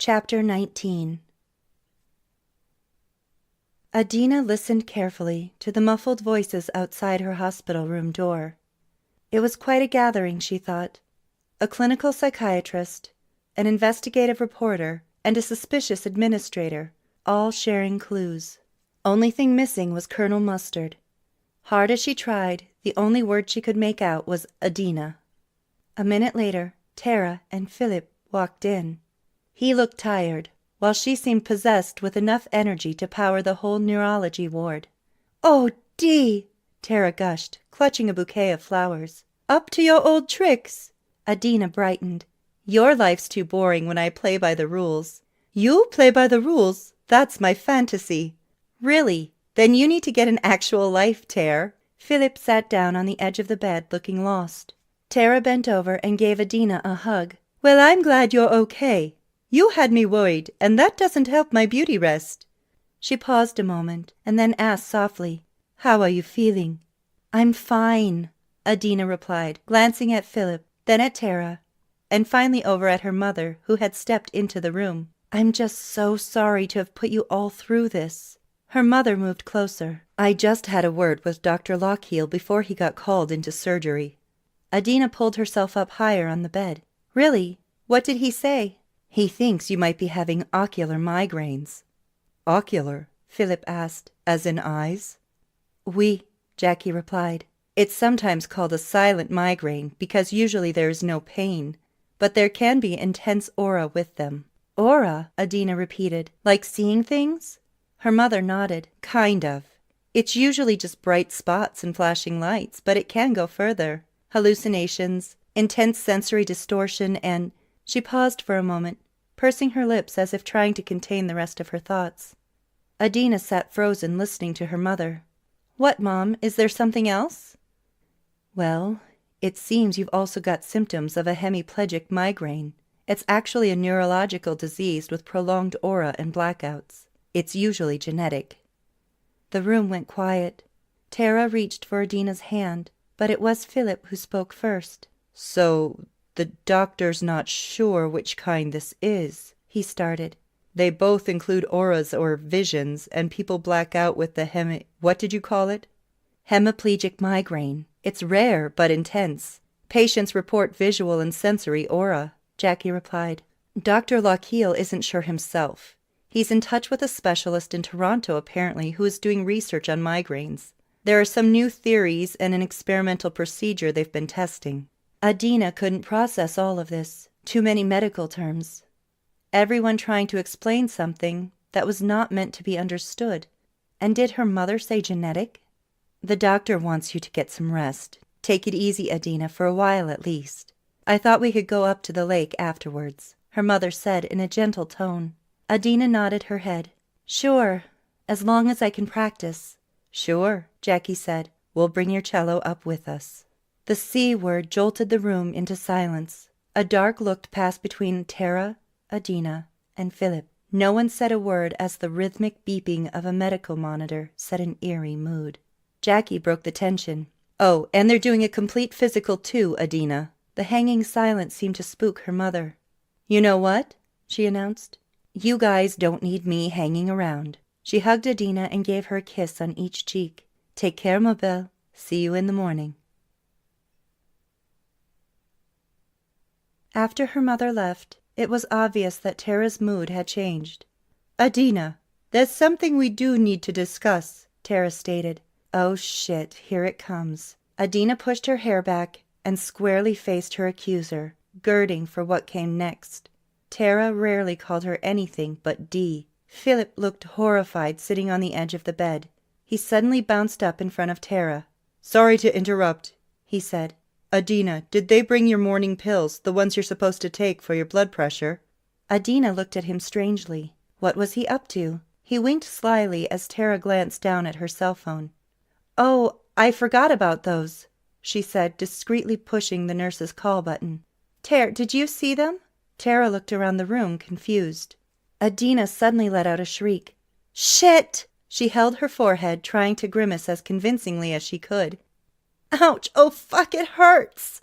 Chapter 19. Adeena listened carefully to the muffled voices outside her hospital room door. It was quite a gathering, she thought. A clinical psychiatrist, an investigative reporter, and a suspicious administrator, all sharing clues. Only thing missing was Colonel Mustard. Hard as she tried, the only word she could make out was Adeena. A minute later, Tara and Philip walked in. He looked tired, while she seemed possessed with enough energy to power the whole neurology ward. "Oh, Dee!" Tara gushed, clutching a bouquet of flowers. "Up to your old tricks?" Adeena brightened. "Your life's too boring when I play by the rules." "You play by the rules? That's my fantasy." "Really? Then you need to get an actual life, Tara." Philip sat down on the edge of the bed, looking lost. Tara bent over and gave Adeena a hug. "Well, I'm glad you're okay. You had me worried, and that doesn't help my beauty rest." She paused a moment, and then asked softly, "How are you feeling?" "I'm fine," Adeena replied, glancing at Philip, then at Tara, and finally over at her mother, who had stepped into the room. "I'm just so sorry to have put you all through this." Her mother moved closer. "I just had a word with Dr. Lockheil before he got called into surgery." Adeena pulled herself up higher on the bed. "Really? What did he say?" "He thinks you might be having ocular migraines." "Ocular?" Philip asked. "As in eyes?" "Oui," Jackie replied. "It's sometimes called a silent migraine because usually there is no pain, but there can be intense aura with them." "Aura?" Adeena repeated. "Like seeing things?" Her mother nodded. "Kind of. It's usually just bright spots and flashing lights, but it can go further. Hallucinations, intense sensory distortion, and—" She paused for a moment, pursing her lips as if trying to contain the rest of her thoughts. Adeena sat frozen, listening to her mother. "What, Mom? Is there something else?" "Well, it seems you've also got symptoms of a hemiplegic migraine. It's actually a neurological disease with prolonged aura and blackouts. It's usually genetic." The room went quiet. Tara reached for Adeena's hand, but it was Philip who spoke first. "So the doctor's not sure which kind this is," he started. "They both include auras or visions, and people black out with the what did you call it?" "Hemiplegic migraine. It's rare, but intense. Patients report visual and sensory aura," Jackie replied. "Dr. Lockheil isn't sure himself. He's in touch with a specialist in Toronto, apparently, who is doing research on migraines. There are some new theories and an experimental procedure they've been testing." Adeena couldn't process all of this. Too many medical terms. Everyone trying to explain something that was not meant to be understood. And did her mother say genetic? "The doctor wants you to get some rest. Take it easy, Adeena, for a while at least. I thought we could go up to the lake afterwards," her mother said in a gentle tone. Adeena nodded her head. "Sure, as long as I can practice." "Sure," Jackie said. "We'll bring your cello up with us." The C word jolted the room into silence. A dark look passed between Tara, Adeena, and Philip. No one said a word as the rhythmic beeping of a medical monitor set an eerie mood. Jackie broke the tension. "Oh, and they're doing a complete physical too, Adeena." The hanging silence seemed to spook her mother. "You know what?" she announced. "You guys don't need me hanging around." She hugged Adeena and gave her a kiss on each cheek. "Take care, ma belle. See you in the morning." After her mother left, it was obvious that Tara's mood had changed. "Adeena, there's something we do need to discuss," Tara stated. "Oh shit, here it comes." Adeena pushed her hair back and squarely faced her accuser, girding for what came next. Tara rarely called her anything but Dee. Philip looked horrified, sitting on the edge of the bed. He suddenly bounced up in front of Tara. "Sorry to interrupt," he said. "Adeena, did they bring your morning pills, the ones you're supposed to take for your blood pressure?" Adeena looked at him strangely. What was he up to? He winked slyly as Tara glanced down at her cell phone. "Oh, I forgot about those," she said, discreetly pushing the nurse's call button. "Tara, did you see them?" Tara looked around the room, confused. Adeena suddenly let out a shriek. "Shit!" She held her forehead, trying to grimace as convincingly as she could. "Ouch! Oh, fuck, it hurts!"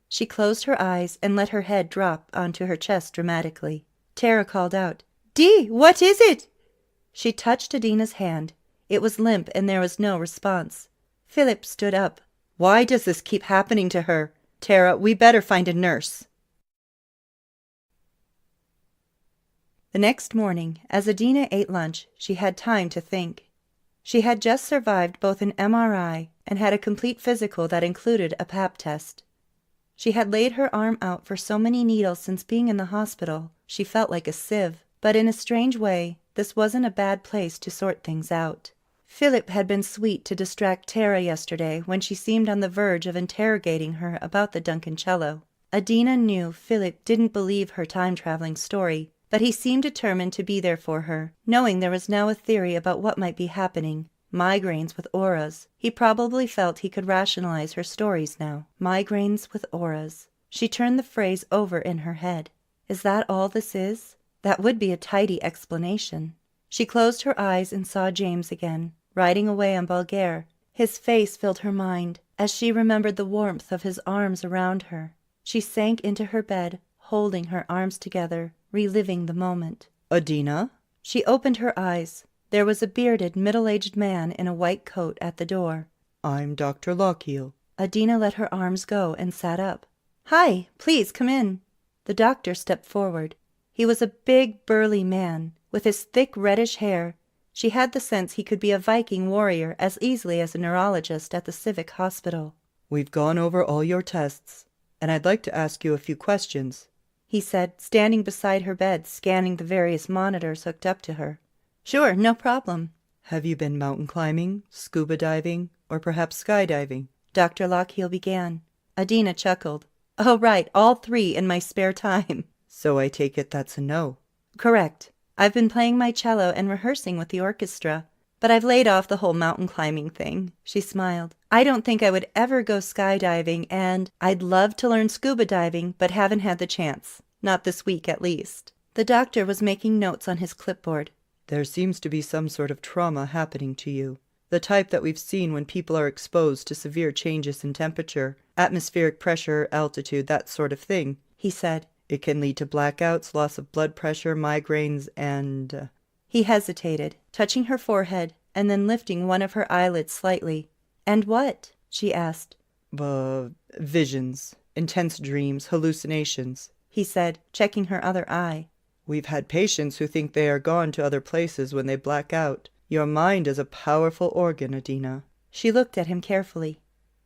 She closed her eyes and let her head drop onto her chest dramatically. Tara called out, "Dee, what is it?" She touched Adeena's hand. It was limp and there was no response. Philip stood up. "Why does this keep happening to her? Tara, we better find a nurse." The next morning, as Adeena ate lunch, she had time to think. She had just survived both an MRI and had a complete physical that included a pap test. She had laid her arm out for so many needles since being in the hospital, she felt like a sieve. But in a strange way, this wasn't a bad place to sort things out. Philip had been sweet to distract Tara yesterday when she seemed on the verge of interrogating her about the Duncancello. Adeena knew Philip didn't believe her time-traveling story, but he seemed determined to be there for her, knowing there was now a theory about what might be happening. Migraines with auras. He probably felt he could rationalize her stories now. Migraines with auras. She turned the phrase over in her head. Is that all this is? That would be a tidy explanation. She closed her eyes and saw James again, riding away on Bulgare. His face filled her mind as she remembered the warmth of his arms around her. She sank into her bed, holding her arms together, reliving the moment. "Adeena?" She opened her eyes. There was a bearded, middle-aged man in a white coat at the door. "I'm Dr. Lockheil." Adeena let her arms go and sat up. "Hi, please come in." The doctor stepped forward. He was a big, burly man, with his thick reddish hair. She had the sense he could be a Viking warrior as easily as a neurologist at the Civic Hospital. "We've gone over all your tests, and I'd like to ask you a few questions," he said, standing beside her bed, scanning the various monitors hooked up to her. "Sure, no problem." "Have you been mountain climbing, scuba diving, or perhaps skydiving?" Dr. Lockheil began. Adeena chuckled. "Oh, right, all three in my spare time." "So I take it that's a no." "Correct. I've been playing my cello and rehearsing with the orchestra, but I've laid off the whole mountain climbing thing." She smiled. "I don't think I would ever go skydiving, and I'd love to learn scuba diving, but haven't had the chance. Not this week, at least." The doctor was making notes on his clipboard. "There seems to be some sort of trauma happening to you. The type that we've seen when people are exposed to severe changes in temperature, atmospheric pressure, altitude, that sort of thing," he said. "It can lead to blackouts, loss of blood pressure, migraines, and—" He hesitated, touching her forehead and then lifting one of her eyelids slightly. "And what?" she asked. Visions, intense dreams, hallucinations," he said, checking her other eye. "We've had patients who think they are gone to other places when they black out. Your mind is a powerful organ, Adeena." She looked at him carefully.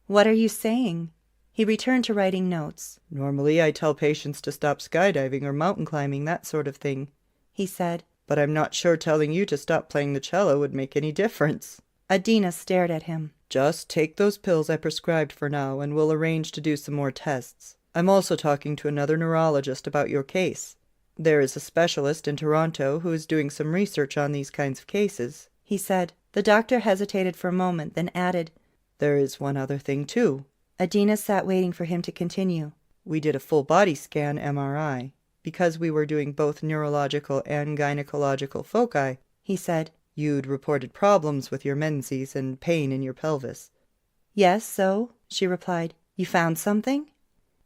"What are you saying?" He returned to writing notes. "Normally I tell patients to stop skydiving or mountain climbing, that sort of thing," he said. "But I'm not sure telling you to stop playing the cello would make any difference." Adeena stared at him. "Just take those pills I prescribed for now, and we'll arrange to do some more tests. I'm also talking to another neurologist about your case. There is a specialist in Toronto who is doing some research on these kinds of cases," he said. The doctor hesitated for a moment, then added, "There is one other thing, too." Adeena sat waiting for him to continue. "We did a full-body scan MRI, because we were doing both neurological and gynecological foci," he said. "You'd reported problems with your menses and pain in your pelvis." "Yes, so?" she replied. "You found something?"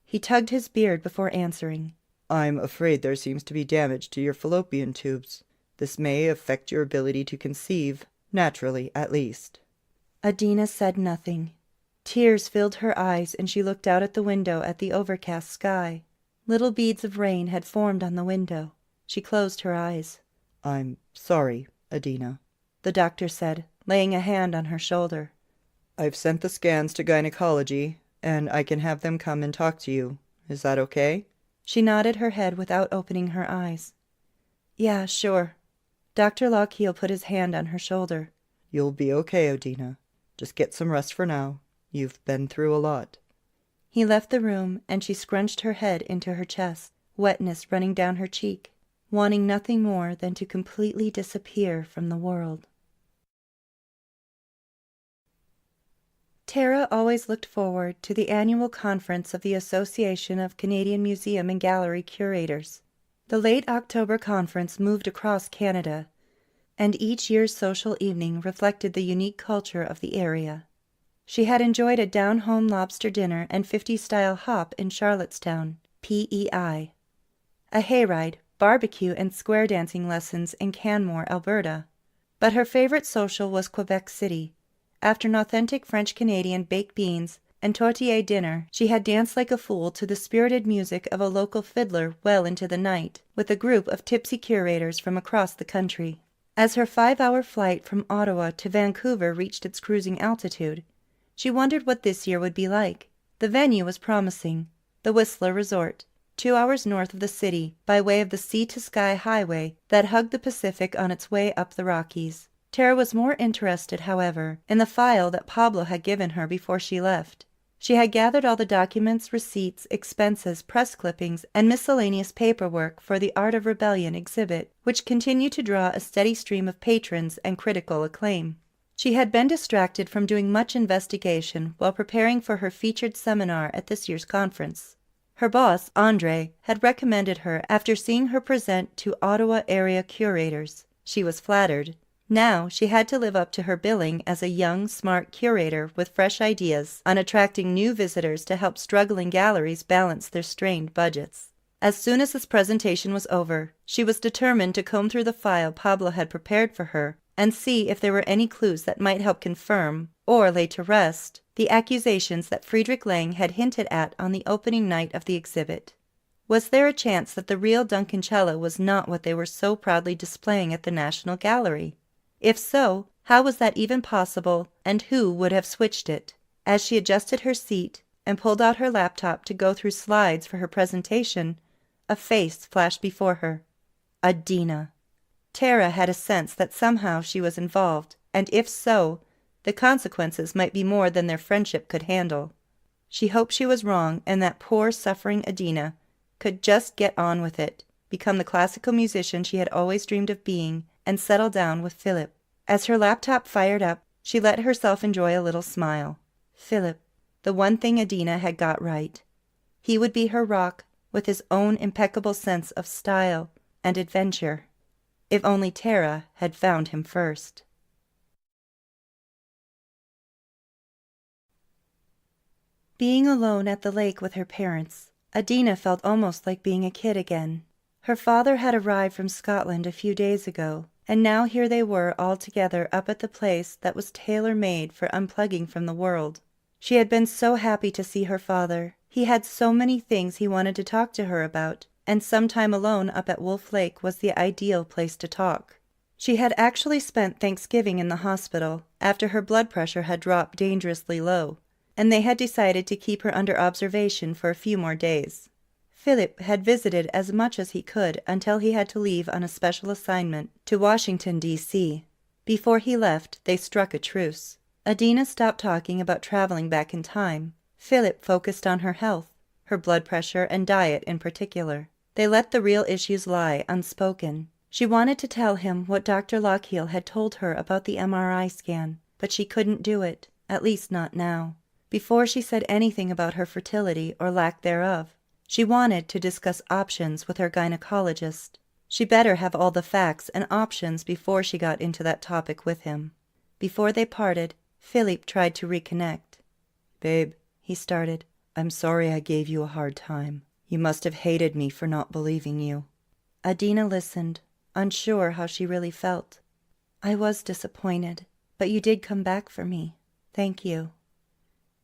He tugged his beard before answering. "I'm afraid there seems to be damage to your fallopian tubes. This may affect your ability to conceive, naturally at least." Adeena said nothing. Tears filled her eyes and she looked out at the window at the overcast sky. Little beads of rain had formed on the window. She closed her eyes. "I'm sorry, Adeena," the doctor said, laying a hand on her shoulder. "I've sent the scans to gynecology, and I can have them come and talk to you. Is that okay?" She nodded her head without opening her eyes. "Yeah, sure." Dr. Lockheil put his hand on her shoulder. "You'll be okay, Adeena. Just get some rest for now. You've been through a lot." He left the room, and she scrunched her head into her chest, wetness running down her cheek, wanting nothing more than to completely disappear from the world. Tara always looked forward to the annual conference of the Association of Canadian Museum and Gallery Curators. The late October conference moved across Canada, and each year's social evening reflected the unique culture of the area. She had enjoyed a down-home lobster dinner and 50s-style hop in Charlottetown, PEI, a hayride, barbecue and square dancing lessons in Canmore, Alberta. But her favorite social was Quebec City. After an authentic French-Canadian baked beans and tortilla dinner, she had danced like a fool to the spirited music of a local fiddler well into the night, with a group of tipsy curators from across the country. As her 5-hour flight from Ottawa to Vancouver reached its cruising altitude, she wondered what this year would be like. The venue was promising, the Whistler Resort, 2 hours north of the city by way of the sea-to-sky highway that hugged the Pacific on its way up the Rockies. Tara was more interested, however, in the file that Pablo had given her before she left. She had gathered all the documents, receipts, expenses, press clippings, and miscellaneous paperwork for the Art of Rebellion exhibit, which continued to draw a steady stream of patrons and critical acclaim. She had been distracted from doing much investigation while preparing for her featured seminar at this year's conference. Her boss, Andre, had recommended her after seeing her present to Ottawa area curators. She was flattered. Now she had to live up to her billing as a young, smart curator with fresh ideas on attracting new visitors to help struggling galleries balance their strained budgets. As soon as this presentation was over, she was determined to comb through the file Pablo had prepared for her and see if there were any clues that might help confirm, or lay to rest, the accusations that Friedrich Lang had hinted at on the opening night of the exhibit. Was there a chance that the real Duncancella was not what they were so proudly displaying at the National Gallery? If so, how was that even possible, and who would have switched it? As she adjusted her seat and pulled out her laptop to go through slides for her presentation, a face flashed before her. Adeena. Tara had a sense that somehow she was involved, and if so, the consequences might be more than their friendship could handle. She hoped she was wrong, and that poor, suffering Adeena could just get on with it, become the classical musician she had always dreamed of being, and settle down with Philip. As her laptop fired up, she let herself enjoy a little smile. Philip, the one thing Adeena had got right. He would be her rock, with his own impeccable sense of style and adventure. If only Tara had found him first. Being alone at the lake with her parents, Adeena felt almost like being a kid again. Her father had arrived from Scotland a few days ago, and now here they were all together up at the place that was tailor-made for unplugging from the world. She had been so happy to see her father. He had so many things he wanted to talk to her about, and some time alone up at Wolf Lake was the ideal place to talk. She had actually spent Thanksgiving in the hospital after her blood pressure had dropped dangerously low, and they had decided to keep her under observation for a few more days. Philip had visited as much as he could until he had to leave on a special assignment to Washington, D.C. Before he left, they struck a truce. Adeena stopped talking about traveling back in time. Philip focused on her health, her blood pressure and diet in particular. They let the real issues lie unspoken. She wanted to tell him what Dr. Lockheil had told her about the MRI scan, but she couldn't do it, at least not now. Before she said anything about her fertility or lack thereof, she wanted to discuss options with her gynecologist. She better have all the facts and options before she got into that topic with him. Before they parted, Philippe tried to reconnect. "Babe," he started, "I'm sorry I gave you a hard time. You must have hated me for not believing you." Adeena listened, unsure how she really felt. "I was disappointed, but you did come back for me. Thank you."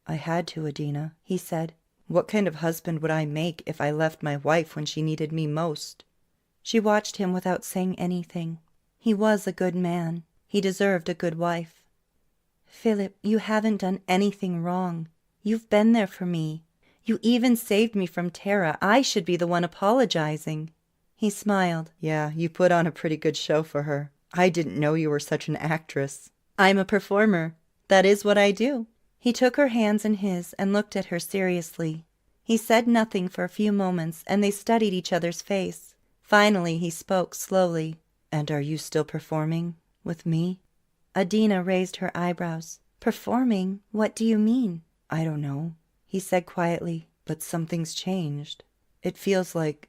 "I had to, Adeena," he said. "What kind of husband would I make if I left my wife when she needed me most?" She watched him without saying anything. He was a good man. He deserved a good wife. "Philip, you haven't done anything wrong. You've been there for me. You even saved me from Tara. I should be the one apologizing." He smiled. "Yeah, you put on a pretty good show for her. I didn't know you were such an actress." "I'm a performer. That is what I do." He took her hands in his and looked at her seriously. He said nothing for a few moments, and they studied each other's face. Finally he spoke slowly. "And are you still performing with me?" Adeena raised her eyebrows. "Performing? What do you mean?" "I don't know," he said quietly, "but something's changed. It feels like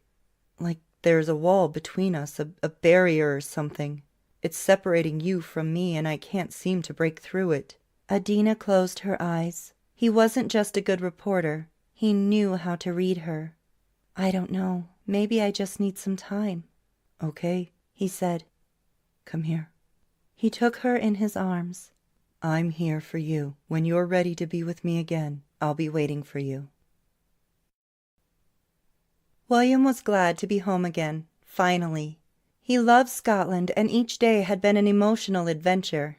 there's a wall between us, a barrier or something. It's separating you from me, and I can't seem to break through it." Adeena closed her eyes. He wasn't just a good reporter. He knew how to read her. "I don't know. Maybe I just need some time." Okay, he said. Come here. He took her in his arms. I'm here for you. When you're ready to be with me again, I'll be waiting for you. William was glad to be home again, finally. He loved Scotland, and each day had been an emotional adventure.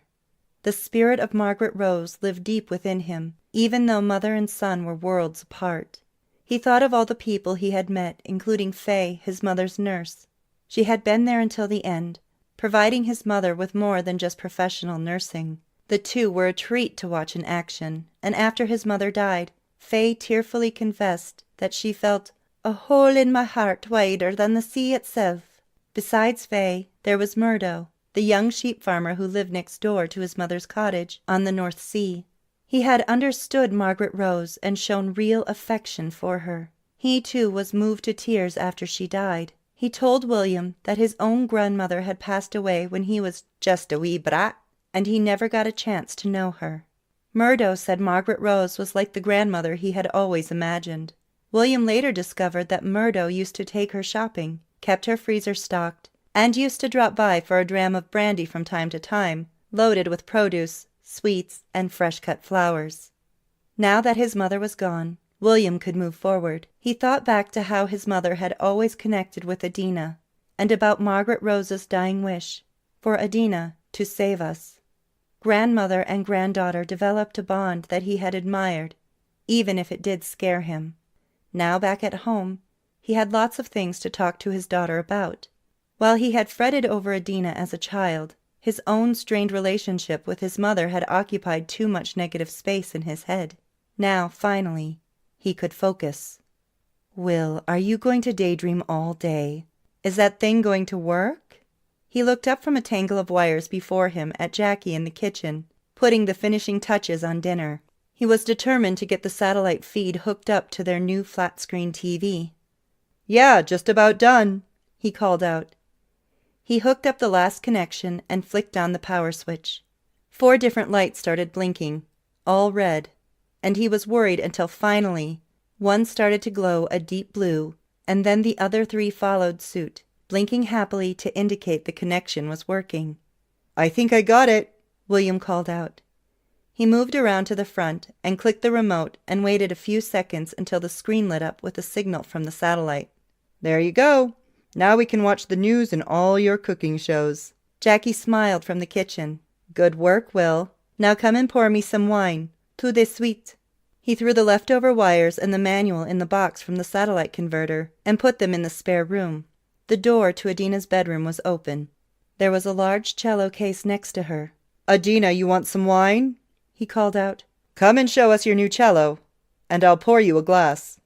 The spirit of Margaret Rose lived deep within him, even though mother and son were worlds apart. He thought of all the people he had met, including Fay, his mother's nurse. She had been there until the end, providing his mother with more than just professional nursing. The two were a treat to watch in action, and after his mother died, Fay tearfully confessed that she felt a hole in my heart wider than the sea itself. Besides Fay, there was Murdo, the young sheep farmer who lived next door to his mother's cottage on the North Sea. He had understood Margaret Rose and shown real affection for her. He, too, was moved to tears after she died. He told William that his own grandmother had passed away when he was just a wee brat, and he never got a chance to know her. Murdo said Margaret Rose was like the grandmother he had always imagined. William later discovered that Murdo used to take her shopping, kept her freezer stocked, and used to drop by for a dram of brandy from time to time, loaded with produce, sweets, and fresh-cut flowers. Now that his mother was gone, William could move forward. He thought back to how his mother had always connected with Adeena, and about Margaret Rose's dying wish for Adeena to save us. Grandmother and granddaughter developed a bond that he had admired, even if it did scare him. Now back at home, he had lots of things to talk to his daughter about. While he had fretted over Adeena as a child, his own strained relationship with his mother had occupied too much negative space in his head. Now, finally, he could focus. Will, are you going to daydream all day? Is that thing going to work? He looked up from a tangle of wires before him at Jackie in the kitchen, putting the finishing touches on dinner. He was determined to get the satellite feed hooked up to their new flat-screen TV. Yeah, just about done, he called out. He hooked up the last connection and flicked on the power switch. 4 different lights started blinking, all red, and he was worried until finally one started to glow a deep blue, and then the other 3 followed suit, blinking happily to indicate the connection was working. I think I got it, William called out. He moved around to the front and clicked the remote and waited a few seconds until the screen lit up with a signal from the satellite. There you go. Now we can watch the news and all your cooking shows. Jackie smiled from the kitchen. Good work, Will. Now come and pour me some wine. Tout de suite. He threw the leftover wires and the manual in the box from the satellite converter and put them in the spare room. The door to Adeena's bedroom was open. There was a large cello case next to her. Adeena, you want some wine? He called out. Come and show us your new cello, and I'll pour you a glass.